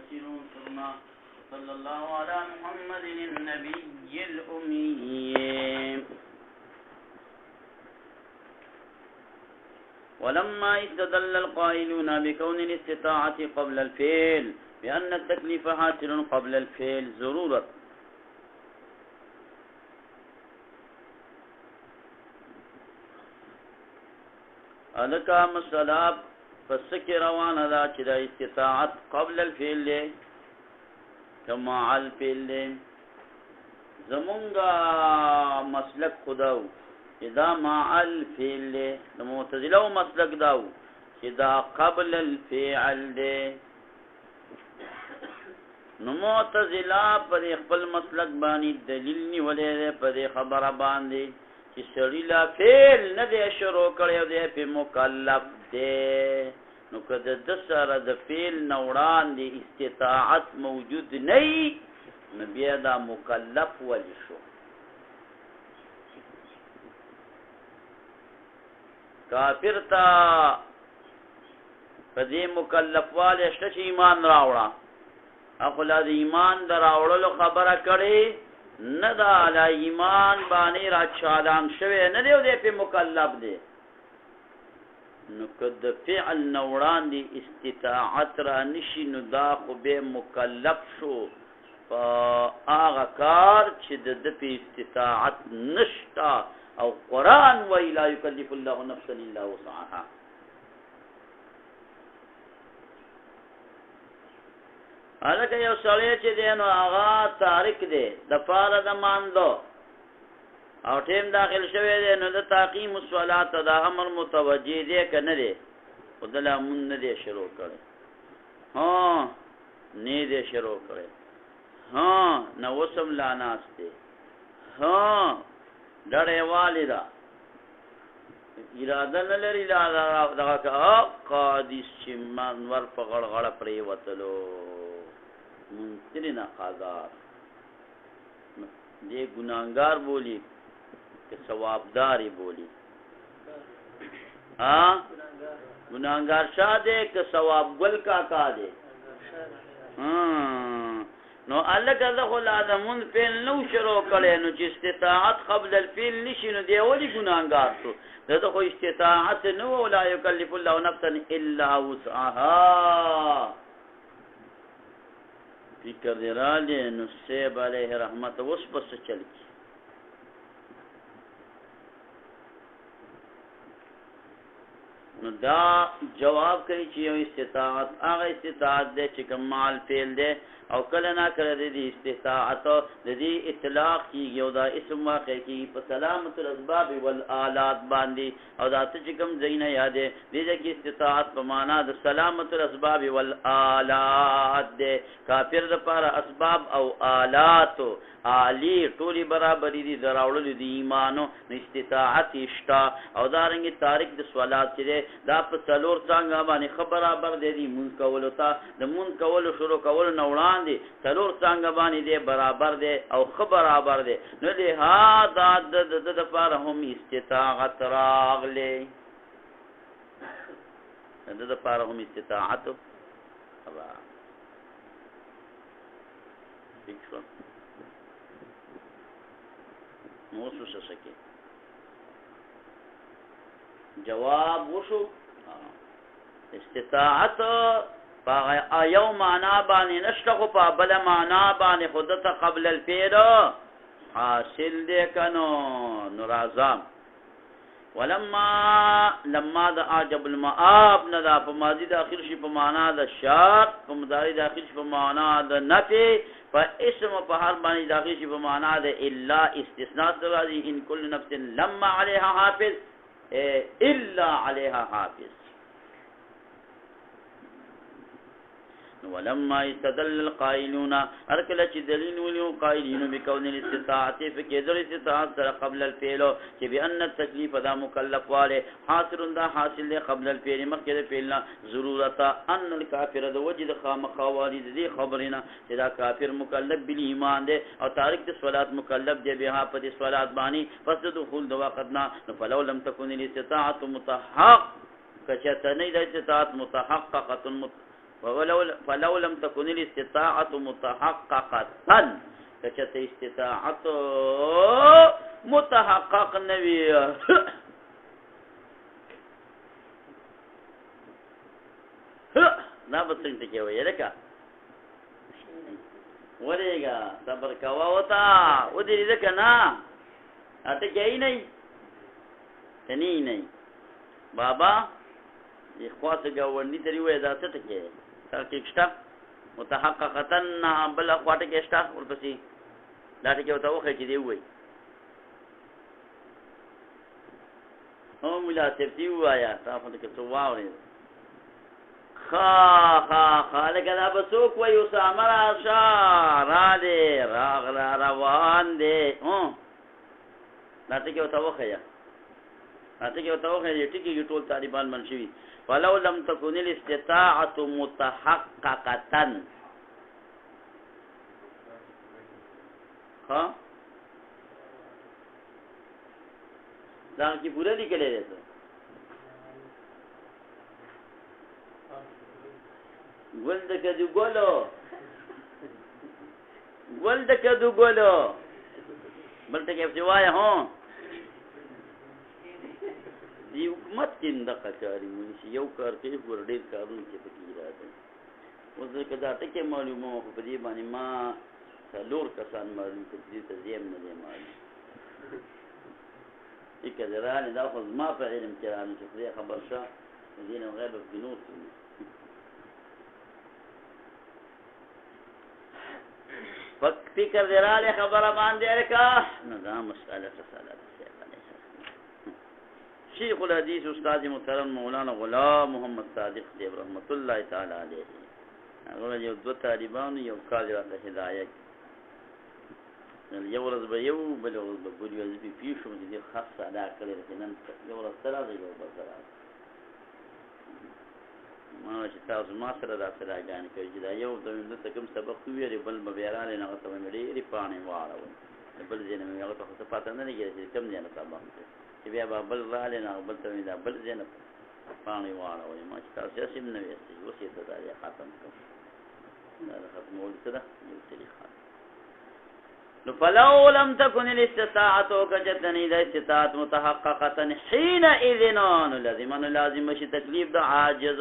يسيرون ثم صلى الله على محمد النبي الأمي. ولما استدل القائلون بكون الاستطاعة قبل الفعل بأن التكليف حاصل قبل الفعل ضرورة الکا مسئلہ پس کی روانه دا چې د استطاعت قبل الفعل دی کما الفعل دی زمونږه مسلک خداو چې دا مع الفعل دی د معتزله مسلک داو چې دا قبل الفعل دی نو معتزله پر خپل مسلک باندې دلیل نیولې پر خبره باندې چې سړی لا فعل نه دی شروع کړی دی په مکلف دی نو که د سره د فعل نه وړاندې استطاعت موجود نه نو بیا دا مکلف ولې شو کافر ته په دې مکلف والی شته چې ایمان راوړه اخو لا د ایمان د راوړلو خبره کړې نه دا علی ایمان باندې را چالان شوی نه دی او دی په مکلف دی نو که د فعل نه وړاندې استطاعت را نشي نو دا خو به مکلف شو په هغه کار چې د په استطاعت نشته او قرآن وایي لا یکلف الله نفسا الا وسعها هلکه یو سړی چې دی نو هغه تارک دی د پاره د ماندو او ټیم داخل شوی دی نو د تاقیم الصلات دا امر متوجه دی که نه دی خو دله مون نه دی شروع کړی نه دی شروع کړی نه وسم لا ناست دی ډډې والی ده اراده نه لري دغه که قادس چې منور په غړغړه پرېوتلو منترین قاضار دې ګناهګار بولی که ثوابداری بولی ګناهګار شاه دی که ثواب ګل کاکا دی نو الګه زه خو لازمون فعل نو شروع کړی نو چې استطاعت قبل الفعل نشي نو دی ولې ګناهګار شو دغه خو استطاعت نو لا یکلف الله نفسا الا وسعها فکر دی رالی نو سیب علیه رحمت اوس پس چل کی نو دا جواب کوي چې یو استطاعت هغه استطاعت دی چې کمال فعل دی او کله نه کړی دی استطاعت د دې اطلاق کیږي او دا اسم واقع کیږي په سلامت الاسباب والآلات باندې او دا چې کوم ځای نه یادې دې کې استطاعت په معنا د سلامت الاسباب والآلات دی کافر لپاره اسباب او آلات عالی ټولي برابرې دي دراوړل دي ایمانو استطاعت اشتا او دارنګ تاریخ د سوالات چې دا په څلور څنګه باندې برابر دي مون کولو ته د مون کولو شروع کول نه وړاندې څلور څنګه باندې دي برابر دي او برابر دي نو له دا د لپاره هم استطاعت راغلي د لپاره هم استطاعت فکر موسوس سکے جواب وشو استطاعت پا یو معنا بانی نشتخو پا بلا معنا بانی خودتا قبل الفعل حاصل دیکنو نرازام ولما دا عجب المعاب ندا پا ماضی داخل شی پا معنا دا شرط پا مداری داخل شی پا معنا دا نفی پا اسم پا هر بانی داخل شی پا معنا دا الا استثناء درازی ان کل نفس لما علیها حافظ الا علیها حافظ ولما استدل القائلون ارکل چې دلیل ویلو قائلین بكون الاستطاعت فكذر استطاعت قبل الفعل چې بان التکلیف دا مکلف والے حاصل دا حاصل قبل الفعل مخکې فعل ضرورت ان الكافر د وجد خامخوالد دي خبرنا چې دا کافر مکلف بالایمان دی او تارک د صلات مکلف دی به په دې صلات باندې پس دخول د وقتنا فلو لم تكن الاستطاعت متحق کچته نه د استطاعت متحققه فلو لم تكن الاستطاعة متحققة کچته استطاعت متحقق نوی نا بسنگ تکی ہوئی لکا ولیگا صبر کوا ہوتا ادری لکا نا آتا کیا ہی نہیں تنی نہیں بابا یہ خواست گوانی تری ہوئی دا تکی ہے تحقیق شتا متحققتا بل اخواته کې شته ورپسې دا ټکی وته وخه چې دی وای او ملا سپتی وایا تاسو ته څه واوري خا لکه دا بسوک وای اسامه راشه را دې راغلا روان دې دا ټکی وته وخه یا ټکی وته وخه دې ټکی ټول طالبان منشوي ولو لم تكن الاستطاعة متحققة ها دا کی پورا لیکلے رہتا گل دکدو گولو بلتا کیف سوایا ہوں دی حکومت کې دغه کاری مونږ یو کار کوي ور ډیر کارونه چې پکې راځي اوس دا ټکي معلومه خو په دې باندې ما څلور کسان معلوم کړي ته زم نه دی معلوم یک درانه دا خو ما په علم کې راځي چې خبر شه دې نه غیب بنور فکر دراله خبره باندې الکا نه دا مسأله شیخ الحدیث استاد محترم مولانا غلام محمد صادق دیو رحمت الله تعالی علیه هغه یو دو طالبان یو کال راته هدایت یو ورځ به یو بل ورځ به ګوري چې په پیښو دې خاصه ادا کړی نن یو ورځ سره دی یو بل سره ما چې تاسو ما سره دا سره غانې کوي چې دا یو د کوم سبق ویری بل به بیرانه نه غوښته مې لري پانی واړو بل ځینې مې هغه څه پاتې نه لګي چې کم ځای نه سبق چې بیا بل رااله نه بل ته دا بل ځای نه پانی واړو ما چې تاسو یې سم نه ویسي اوس یې ته دا ختم کړ دا ختمول کړه یو طریقه نو فلو لم تكن الاستطاعت وكجتني ذا استطاعت متحققة حينئذ لازم شي تکلیف دا عاجز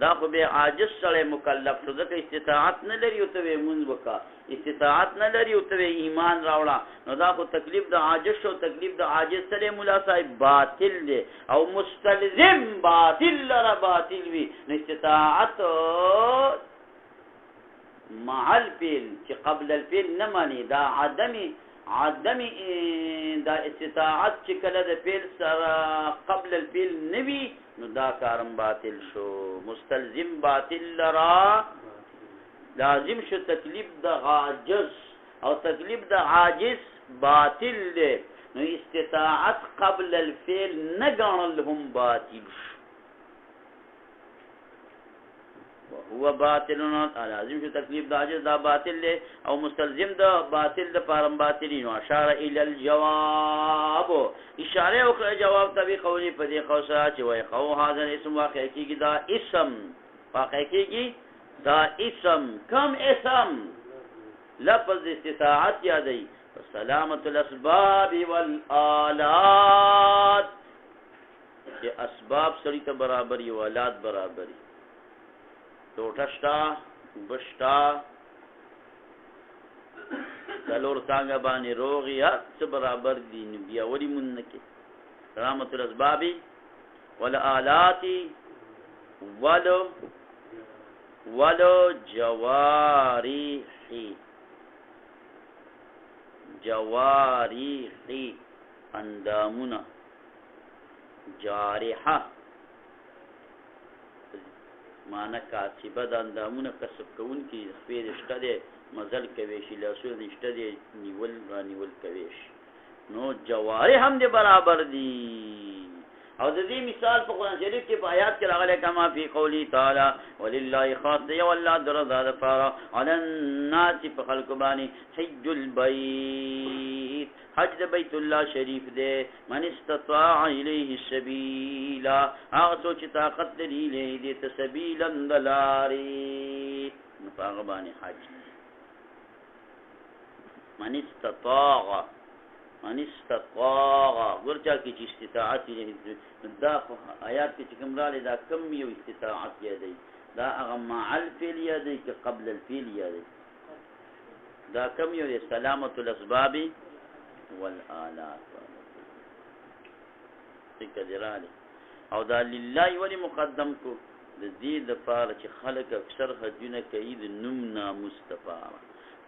دا خو به عاجز سره مکلف شو ځکه استطاعت نه لري او ته مونږ وکا استطاعت نه لري او ته ایمان راوړه نو دا خو تکلیف دا عاجز شو تکلیف دا عاجز سره مولا صاحب باطل دی او مستلزم باطل را باطل وی استطاعت مع الفعل چې قبل الفعل نه مانی دا عدم دا استطاعت چې کله د فعل سره قبل الفعل نوي نو دا کارم باطل شو مستلزم باطل لرا لازم شو تکلیف د عاجز او تکلیف د عاجز باطل دی نو استطاعت قبل الفعل نه ګڼل هم باطل شو هو باطل لازم شو تکلیف د عاجز دا باطل دی او مستلزم د باطل د پارم باطلی نو اشاره الى الجواب اشاره وکړه جواب تبي قولي په دې قوسه چې وای خو حاضر اسم واقع کیږي دا اسم واقع کیږي دا اسم کم اسم لفظ استطاعت یادای سلامت الاسباب والآلات چې اسباب سړي ته برابر یو آلات برابر ټوټشتا بشتا څلور څنګه باندې روغي هڅ برابر دي بیا وری مون کې سلامت الاسباب والآلات ولو جوارحي اندامنا جارحه معنا کاتبه د اندامونه کسب کون کی خپل شته ده مزل کوي شي لاسونه نشته دي نیول کوي نو جوارح هم دي برابر دي او د دې مثال په قران شریف کې په آیات کې راغلی کما فی قولی تعالی ولله خاص یو الله درزا د فارا علی الناس په خلق باندې حج البیت حج د بیت الله شریف دے من استطاع الیه السبیل هغه څوک چې طاقت لري له دې تسبیلا دلاری په باندې حج من استطاع ورچا کی چې استطاعت لري دا آیات کې کوم راځي دا کم یو استطاعت یادي دا هغه مع الفعل یادي که قبل الفعل یادي دا کم یو سلامت الاسباب والآلات ذکر او دا لله ولی مقدم کو د دې لپاره چې خلک اکثر حجونه کوي د نوم نامصطفی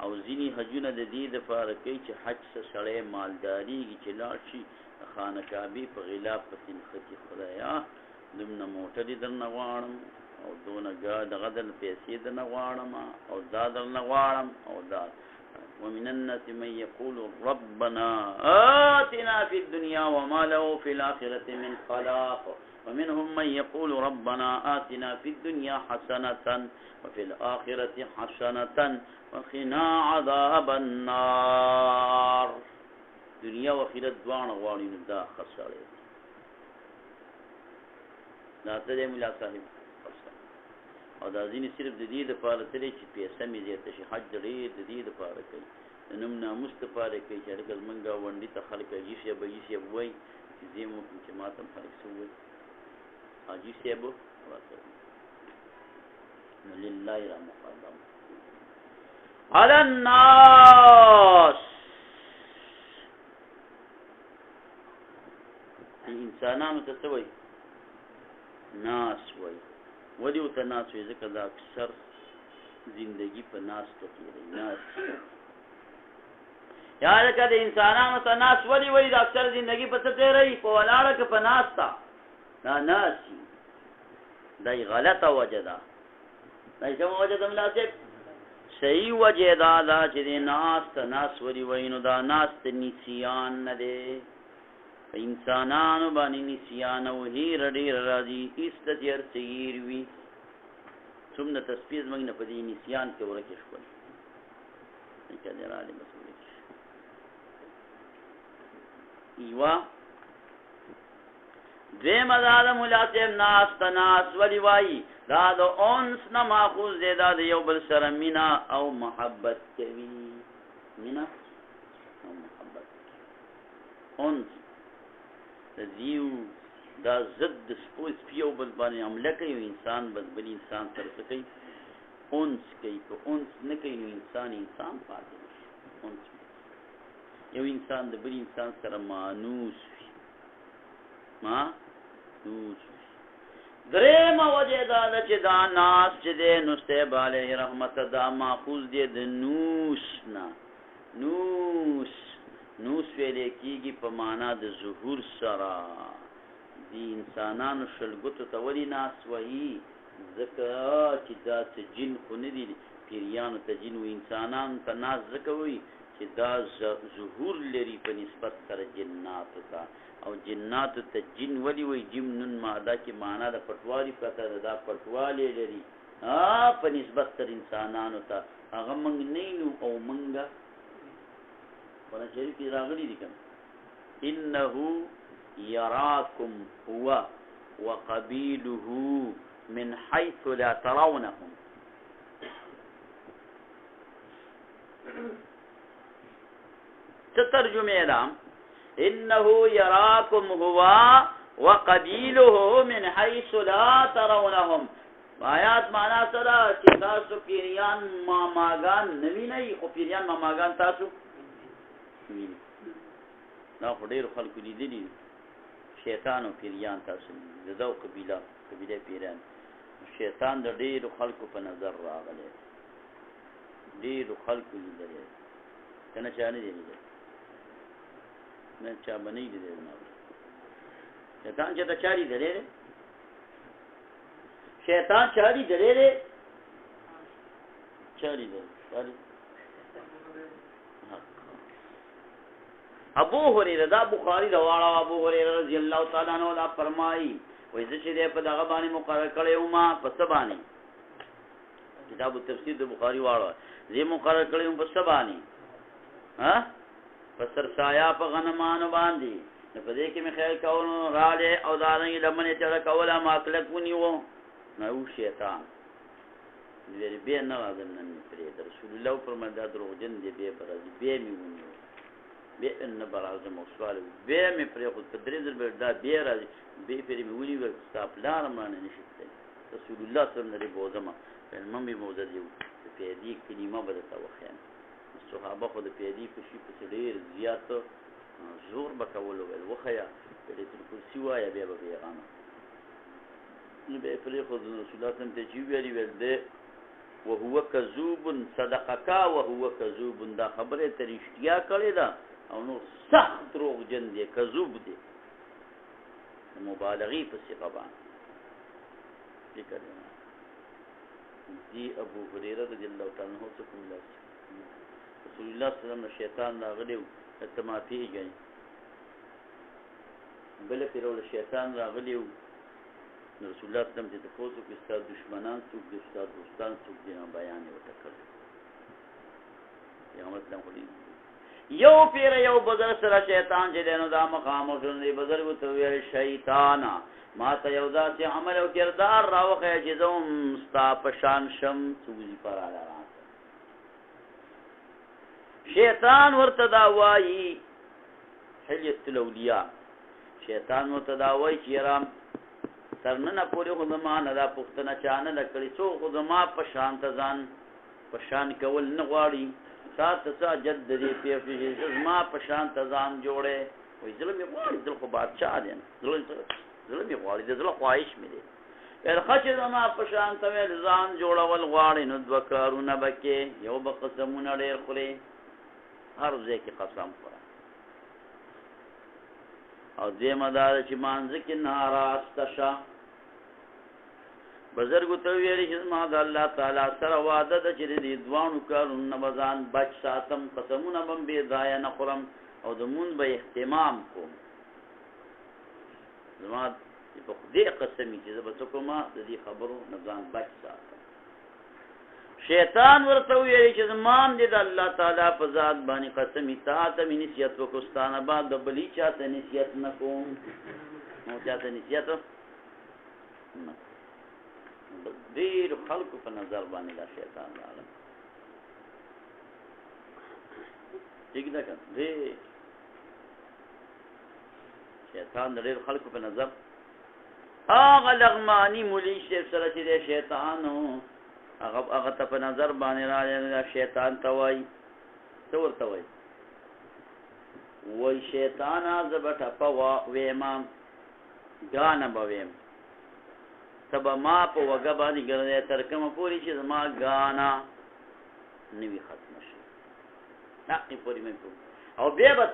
او ځینی حجونه د دې لپاره کوي چې حج سره مالداري چې لاړ شي خانه کعبه په غلاف په ختی خدایا نوم موټر درنه غواړم او دونه دغه د پیسې درنه غواړم او دا درنه غواړم او دا ومن الناس من يقول ربنا آتنا في الدنيا وما له في الآخرة من خلاق ومنهم من يقول ربنا آتنا في الدنيا حسنة وفي الآخرة حسنة وقنا عذاب النار دنیا و آخرت دوان غوانی دا خساره دا ته مولا صاحب او دا ځینې صرف د دې لپاره تللی چې پیسه مې زیاته شي حج ډېر د دې لپاره کوي د نوم ناموس لپاره کوي چې هلکه زمونږ ګاونډي ته خلک حاجي صاحب وایي چې زه هم وکړم چې ما ته هم خلک څه ووایي حاجي صاحب نو لله را مقدم علی الناس انسانانو ته څه وایي ناس وایي ولی او ته ناس وی ځکه دا اکثر زندگی په ناس ته تیری ناس یا لکه د انسانانو ته ناس ولی وی دا اکثر زندگی په څه تیری په ولاړه که په ناس ته دا ناسی دای غلطه وجه ده دای کومه وجه ده ملاسب صحیح وجه دا چې د ناس ته ناس ولی وی نو دا ناس ته نسیان نه دی انسانانو باندې نسیان او هیر ډیر راځي استجر سیر وی څومره تسبیح موږ نه پدې نسیان کې ورکه شو چې دا راځي مسئله ایوا دې مدار ملاتم ناس تناس ولی وای دا د اونس نه ماخوذ دی دا د یو بل سره مینا او محبت کوي مینا او محبت اونس دیو دا زد سپوس پیو بل باندې عمله کوي انسان بل انسان سره کوي اونس کوي که اونس نه کوي نو انسان پاتې اونس یو انسان د بل انسان سره مانوس درېمه وجه دا ده چې دا ناس چې دی نو صاحب علیه رحمت دا ماخوذ دی د نوس نه نوس ویلې کېږي په معنا د ظهور سره د انسانانو شلګوتو ته ولې ناس وایي ځکه چې دا څه جن خو نه دي پیریانو ته جن وایي انسانانو ته ناس ځکه وایي چې دا ظهور لري په نسبت سره جناتو ته او جناتو ته جن ولې وایي جن نون ماده کې معنا د پټوالي پته ده دا پټوالی لري په نسبت سره انسانانو ته هغه موږ نه یو او موږ قرآن شریف کی راغلی دی کم انه یراکم هو وقبیله من حیث لا ترونهم تترجمه الام انه یراکم هو وقبیله من حیث لا ترونهم آیات معنا سره چې تاسو پیریان ماماګان نوی نه خو پیریان ماماګان تاسو دا خو ډېرو خلکو لیدلي شیطان او پیریان تاسو د دو قبیله پیریان شیطان د ډېرو خلکو په نظر راغلی ډېرو خلکو لیدلی که نه چا نه دی لیدلی نه چا به نه لیدلی شیطان چې ته چا لیدلی دی شیطان چا لیدلی دی چا لیدلی ابو هريره دا بخاری رواړه ابو هريره رضی الله تعالی عنہ دا فرمایي وای چې دې په دغه باندې مقرر کړو ما په سبانی کتاب التفسیر د بخاری واړه زه مقرر کړم په سبانی ها پسر سایا په غنمانو باندې په دې کې مې خیال کاونو راځي او دا نه لمنه چر کوله ما کلک ونیو نو شیطان دې به نه راځم نن پرې رسول الله فرمایي دا دروغجن دې به برازي به می ونیو به ان برازه موصال به می پرې خو تدریز به دا به راځي به پرې می ونیو ستاپ لار مانه نشته رسول الله صلی الله علیه وسلم مې موزه دی په دې کلمه بدته وخیان صحابه خو د پیدي په شي په ډېر زیات زور بکول ول وخیا په دې کرسي وایا بیا به غانه نو به پرې خو رسول الله صم ته چې ویلي ول ده وهو كذوب صدقك وهو كذوب دا خبره ترشتیا کړی دا او نو سخت دروغ جن دی کذوب دی مبالغه په صيغه باندې ذکر دی ابو هريره رضی الله تعالی عنہ څخه رسول الله صلی الله علیه وسلم شیطان راغلیو ته ما پیږي بل پیرول شیطان راغلیو رسول الله صلی الله علیه وسلم ته تاسو کې ستاسو دشمنان څوک دي ستاسو دوستان څوک دي بیان وکړ یا مطلب خو یو پیر یو بزر سره شیطان چې دینو دا مقام وسنی بزرګ ته ویل شیطان ما ته یو ذات عمل او کردار راوخه چې زوم ستا پشان شم سوزي پر اعلی شیطان ورته دا وایي حلیت الاولیاء شیطان ورته دا وایي چې رام ترنه پورې خو زمانه دا پښتنه چانه لکړي څو خو زما پشان ته ځان پشان کول نه غواړي سات جد دې پیفې زما پشان ته ځان جوړه وې ظلم یې غواړي ځل خو بادشاہ دی ظلم یې غواړي د ظلم خواهش مې دی ال خچ زما پشان ته ځان جوړول غواړي نو دوه کارونه بکې یو به قسمونه ډېر خوري هر ځای کې قسم خورا او دې مدار چې مانځ کې ناراض شه بزرګ ته ویلي چې ما د الله تعالی سره وعده ده چې دې دوانو کارونه بزان بچ ساتم قسمونه بم به ضایع نه خورم او د مون به اهتمام کوم زما په دې قسمی چې زه به کومه د دې خبرو نه ځان بچ ساتم شیطان ورته ویلي چې زمان دې د الله تعالی په ذات باندې قسمی تا ته مې نصیحت وکستانه بعد د بلی چاته نصیحت نه کوم نو چاته نصیحت نه ډېر خلکو په نظر باندې دا شیطان راغلی ٹھیک ده که ډېر شیطان د ډېر خلکو په نظر هغه لغمانی مولی شیف سره چې دی شیطان هغه ته په نظر باندې راغلی شیطان ته وایي څه ورته وایي وایي شیطانه زه به ټپه ویمه ګانه به ویم ته به ما په وږه باندې ګرځې تر کومه پورې چې زما ګانا نوي ختمه شي هغې پورې مې کوم او بیا به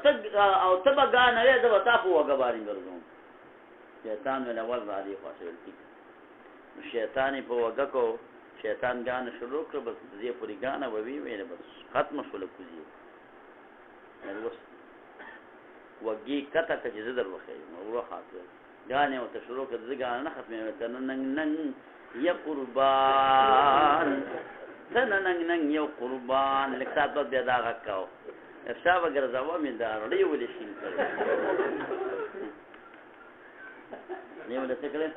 ته به ګانه وې زه به تا په وږه باندې ګرځوم شیطان ویل اول راځي خواشه ویل ټیک نو شیطان یې په وږه کو شیطان ګانه شروع کړه بس دې پورې ګانه به وي ویل بس ختمه شوله کوزي اوس وږې کته که چې زه در وښیم وروخاته گانے ہوتا شروع کر دے گانا ختم ہوتا ننگ ننگ یا قربان ننگ ننگ یا قربان لکسات بات بیادا غکاو افشاب اگر زوامی دار ریو لیشین کر ریو لیشین کرے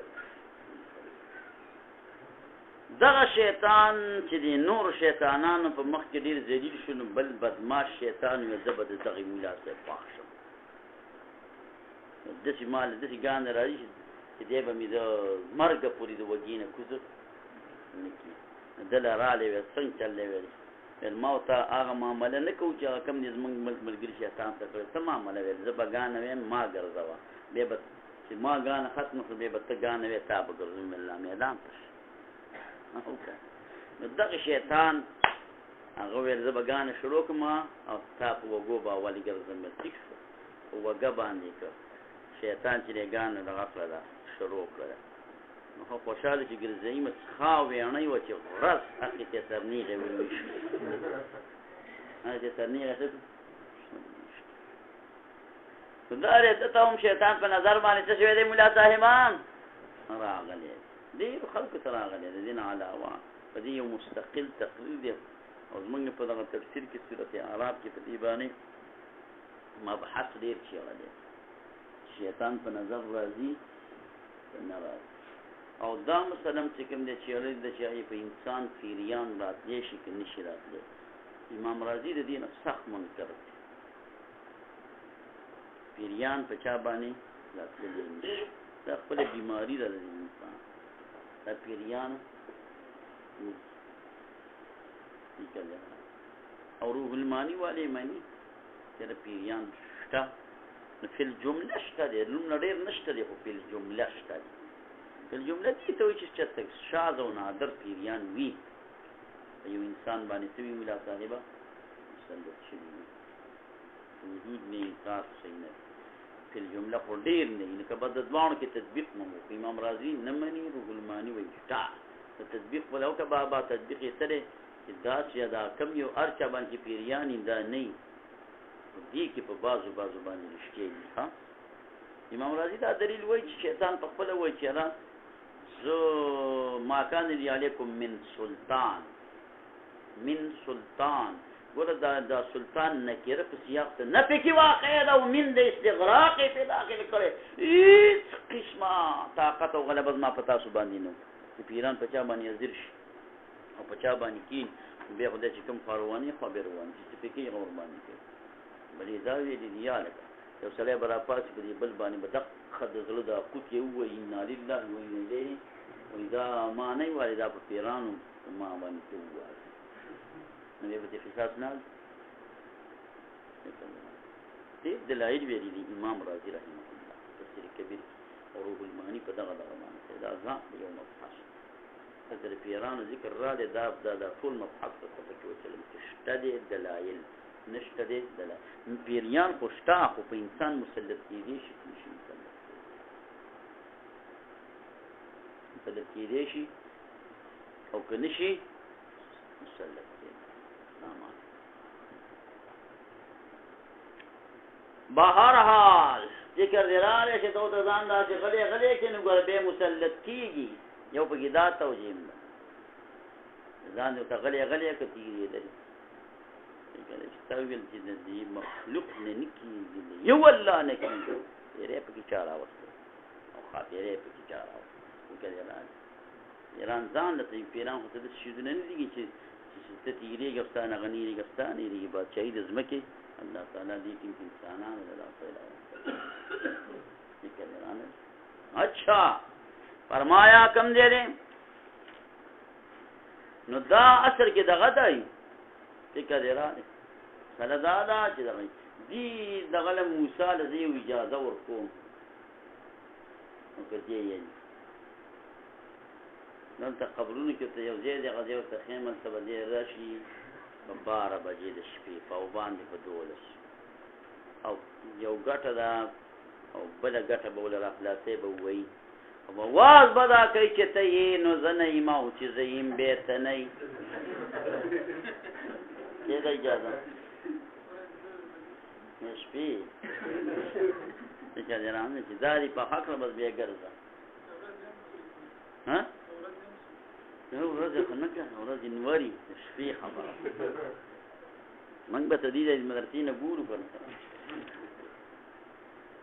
دغه شیطان چې دی نور شیطانانو په مخ کې ډیر ذلیل شونه بل بدمعاش شیطان یو زبد دغه مولا سره پاک شو دسی مال دسی ګان راځي چې دی به مې د مرګ پورې د وګینه کوزه نکی دل را لې څنګه چلې ویل ما ته هغه معاملې نه کوم چې کوم دې زمونږ ملګری شیطان ته کړی ته معاملې ویل زه به ګان ویم ما ګرځوا به به چې ما ګان ختم کړ به ته ګان وې تا به ګرځم الله میدان ته نو دغه شیطان هغه ویل زه به ګان شروع کوم او تا په وګو به ولې ګرځم ټیک شو وګه باندې کړ شیطان چې لګان دغه کړه شروع کړه نو خوشاله چې ګرځي مې خاوې نه و چې ورځ اخی ته سرنی غوي هغه سرنی راځي دا ته هم شیطان په نظر باندې څه شوی دی مولا صاحبان راغلی ډېرو خلکو ته راغلی د دې نه علاوه په دې یو مستقل تقریر دی او زمونږ په دغه تفسیر کې سورت اعراف کې په دې باندې مبحث ډېر چیغلی شیطان په نظر راځي که نه راځي او دا مثلا چې کوم دی چیغلی د چې په انسان پیریان راتلی شي که نشي راتلی امام رازي د دې نه سخت منکر دی پیریان په چا باندې راتللی نشي دا خپله بیماري ده د انسان دا پیریان او روح المانی والے مانی چې د پیریان شته نو فی الجمله شته دی لومړی ډېر نشته دی خو فی الجمله شته دی فی الجمله دې ته وایي چې چېرته شاذ او نادر پیریان وي یو انسان باندې څه وي ملا صاحبه مسلط شوي وي وجود نه انکار صحیح نه فی الجمله خو ډېر نه وي لکه به د دواړو کې تطبیق نه وو امام رازي نه مني روح المانی وایي شته د تطبیق ولو که بابا تطبیق یې څه دی چې دا چې دا کم یو هر چا باندې چې پیریان دا نه وي دې کې په بعضو باندې رښتیا دي ها امام رازي دا دلیل وایي چې شیطان په خپله وایي چې را زه ما کان لی علیکم من سلطان ګوره دا سلطان نکره په سیاق ته نه پکې واقع ده او من د استغراق یې په داخل کړی هېڅ قسمه طاقت او غلبه زما په تاسو باندې نه چې پیران په چا باندې حاضر شي او په چا باندې کین بیا خدای چې کوم فارواني خو به روان چې پکې یې غور باندې کوي بلې دا ویلي دي یا لکه یو سړی به راپاسي په دې بل باندې به دقه د زړه دا قوت یې ووایي انا لله و انا الیه وایي دا ما نه وایي دا په پیرانو ما باندې ته ووایي نو بیا به دې قصاص نه دې دلایل ویلي دي امام رازي رحمه الله تفسیر کبیر او روح المانی په دغه باندې دا ځان یو مبحث د پیرانو ذکر را دي دا ټول مبحث په کې وچلم شته دي دلایل نشته دي دلایل پیریان خو شته خو په انسان مسلط کېدی شي مسلط کېدی شي او که نشي مسلط بهرحال ذکر دراله چې تو ته ځان دا چې غلې کې نو ګور به مسلط کیږي یو په کې دا توجیم ځان ته غلې کتیږي دې کله چې تاویل چې دې مخلوق نه نکیږي یو الله نه کیږي یې په کې چاره وسته او خاطرې په کې چاره وسته کله ایران ځان ته پیران خو ته شي نه دي چې تیری گفتان غنیری گفتان ایری بادشاہی دزمکی اللہ تعالیٰ لیکن انسانان اللہ تعالیٰ اچھا فرمایا کم دے دیں نو دا اثر کی دغه دای فکر راځي سره دا چې دغه دی دغه موسی لزی اجازه ورکوم نو کړي یې نن ته قبرونه کې ته یو ځای دی غځي او تخیمه ته باندې راشي په 12 بجې د شپې په باندې په 12 او یو ګټه دا او بل ګټه به ول راخلاصې به وای او واز بدا کوي چې ته یې نو زنه ما او چې زیم به ته نه یې دا اجازه شپې چې درانه چې داري په حق بس بیا ګرځه ها نو ورځ خنه کنه ورځ نوري شپې خبره موږ به تدید مدرسې نه ګورو کنه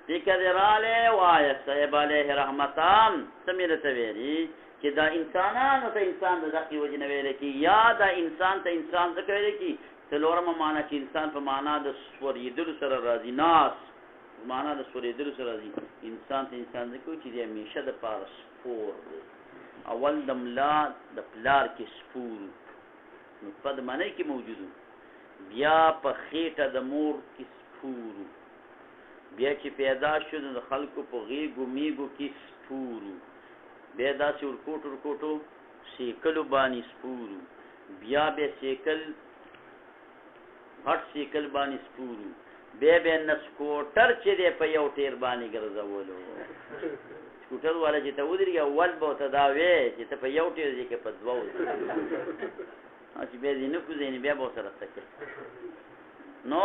ذکر راله وای صاحب علیه رحمتام سمیرته ویری چې دا انسانانو ته انسان د دقیق وجنه ویل کی یا دا انسان ته انسان څه کوي کی څلورمه معنا چې انسان په معنا د سوریدل سره راځي ناس معنا د سوریدل سره راځي انسان ته انسان د کوي چې همیشه د پاره سپور دی اول د ملا د پلار کې سپور نو په د معنی کې موجودو بیا په خېټه د مور کې سپور بیا چې پیدا شو د خلکو په غیګو میګو کې سپور بیا داسې ورکوټو سیکلو باندې سپور بیا به سیکل هټ سیکل باندې سپور بیا به نسکوټر چې دی په یو ټیر باندې ګرځولو سکوټر والا چې ته ودرېږي اول به ورته دا وې چې ته په یو ټیر ځای کې په دوه چې بیا دې نه کوزېنې بیا به ورسره څه کوې نو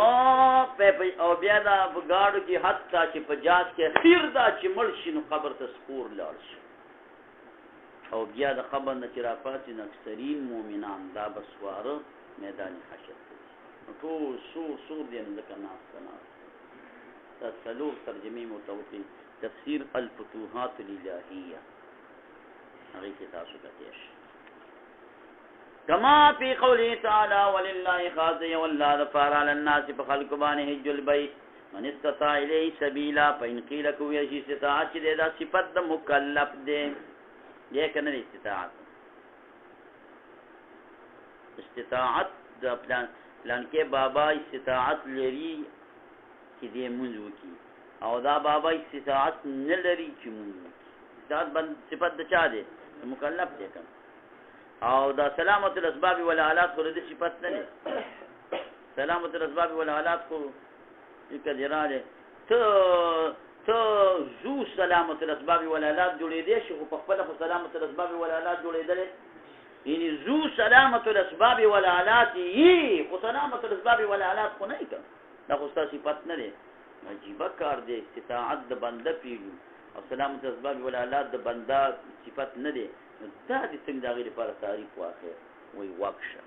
او بیا دا په گاډو کې حتی چې په جاز کې خیر دا چې مړ شي نو قبر ته سپور لاړ شي او بیا د قبر نه چې راپاتې نو اکثرین مؤمنان دا بسواره میدان حشر کوي نو ټول سور دی نو ځکه ناسته دا څلور ترجمې ورته وکړي تفسیر الفتوحات الالهیه هغې کې تاسو ته تېر شي کما فی قوله تعالی ولله خاص والله دفار علی الناس فخلق بان حج البیت من استطاع الیه سبیلا فإن قیل کو یشی استطاعت چې دا صفت د مکلف دی یہ کنه استطاعت د پلان کې بابا استطاعت لري چې دې مونږ وکي او دا بابا استطاعت نه لري چې مونږ استطاعت بند صفت د چا دی مکلف دی کنه او دا سلامت الاسباب والآلات خو دې صفت نه دي سلامت الاسباب والآلات خو کدراله ته زو سلامت الاسباب والآلات جوړېدې شي خو په خپل خو سلامت الاسباب والآلات جوړېدل یعنی زو سلامت الاسباب والآلات یي خو سلامت الاسباب والآلات خو نه کړه دا خو ستاسو صفت نه دي عجیب کار دی استطاعت د بنده پیلو او سلامت الاسباب والآلات د بنده صفت نه دي دا د څنګه دغه لپاره تعریف واخر وی واکشه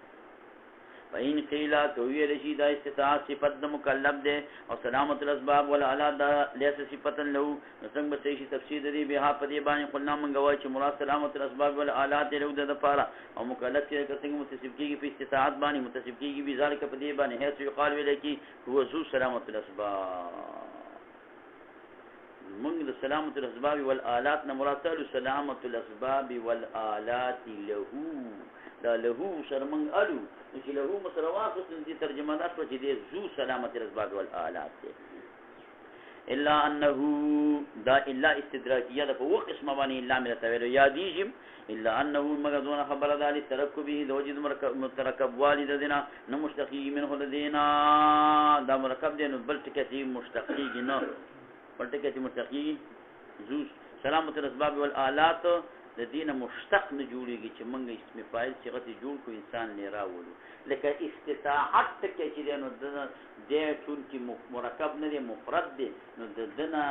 فإن قیل کوي رشي دا استطاعت صفت د مکلف ده او سلامت الاسباب والآلات دا ليس صفتا له څنګه به شي تفسیر دی به په دې باندې قلنا من غواړي چې مراد سلامت الاسباب والآلات له د لپاره او مکلف کې څنګه متصف کیږي په استطاعت باندې متصف کیږي به ذالک په دې باندې هيڅ یقال ویل کی هو ذو سلامت الاسباب من د سلامت الاسباب والآلات نه مراد سلامت الاسباب والآلات له دا له شرمن الو چې له مسرواقت دي ترجمه ده چې دې ذو سلامت الاسباب والآلات الا انه دا الا استدراکیه ده په وقسم باندې الا من تویل یا دیجم الا انه مغزون خبر ذلك ترکبه دوجد مترکب والدنا نو مشتقی منه لدينا دا مرکب دي نو بل ټکی مشتقی نه پټکه مشتقی ذو سلامت الاسباب والآلات د دین مشتق نه جوړیږي چې موږ اسم فاعل صيغه جوړ کو انسان نه راوړو لکه استطاعت کې چې نو د ټول کې مرکب نه دی مفرد دی نو د دنا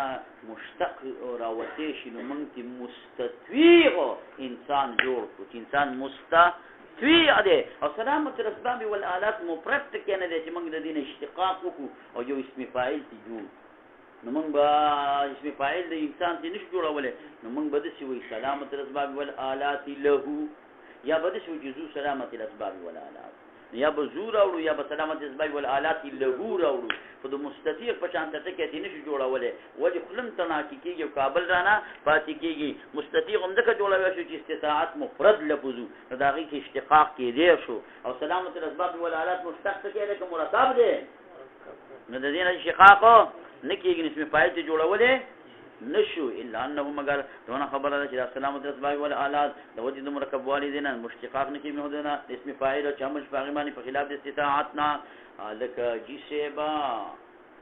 مشتق راوته شي نو موږ کې مستطیع انسان جوړ کو چې انسان مستطیع دی او سلامت الاسباب والآلات مفرد کې نه دی چې موږ د دین اشتقاق وکړو او یو اسم فاعل جوړ نو موږ به اسم فاعل د انسان ته نشو جوړولای نو موږ به داسې وایو سلامت الاسباب والآلات له یا به داسې وایو جزو سلامت الاسباب والآلات یا به زو راوړو یا به سلامت الاسباب والآلات له راوړو خو د مستطیع په شان ته ټکی نشو جوړولای ولې خلم تناکی کېږي او کابل رانه پاتې کېږي مستطیع هم ځکه جوړولی شو چې استطاعت مفرد لفظو نو د هغې کې اشتقاق کېدی شو او سلامت الاسباب والآلات مشتق څه کې دی که مرکب دی نو د دې نه اشتقاق نکیږي اسم فاعل ته جوړولې نشو الا انه مگر دونه خبره ده چې سلامت الاسباب والآلات د وجد مرکب والدین مشتقاق نکي مهدنا اسم فاعل او چمش باغمانی په خلاف د استطاعتنا لکه جسبا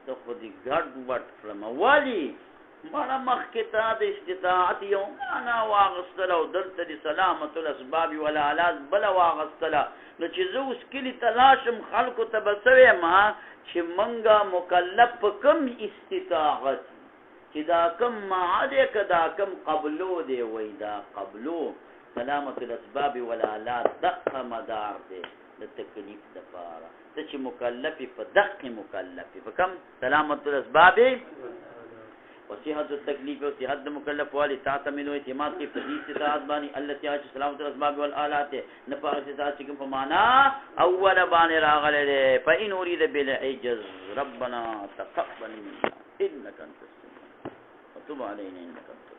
ته خو دې ګډ وټ فرم والی مړه مخکته د استطاعت یو انا واغستل او دلته د سلامت الاسباب والآلات بل واغستل نو چې زه اوس کلی تلاشم خلکو ته بسوي ما چې منګه مکلف کم استطاعت چې دا کم معاده کدا کم قبلو دی وای دا قبلو سلامت الاسباب والآلات دغه مدار دی د تکلیف د پاره ته چې مکلف په دغه مکلف په کم سلامت الاسباب وصيحة التكليف وصيحة المكلف والي تعتمد اعتماد کی فضیل استطاعت بانی التي عاش سلامت الاسباب والآلات نفع استطاعت چکم فمانا اول بانی راغلے فإن اريد بالعجز ربنا تقبل منا انك انت السميع وتب علينا انك انت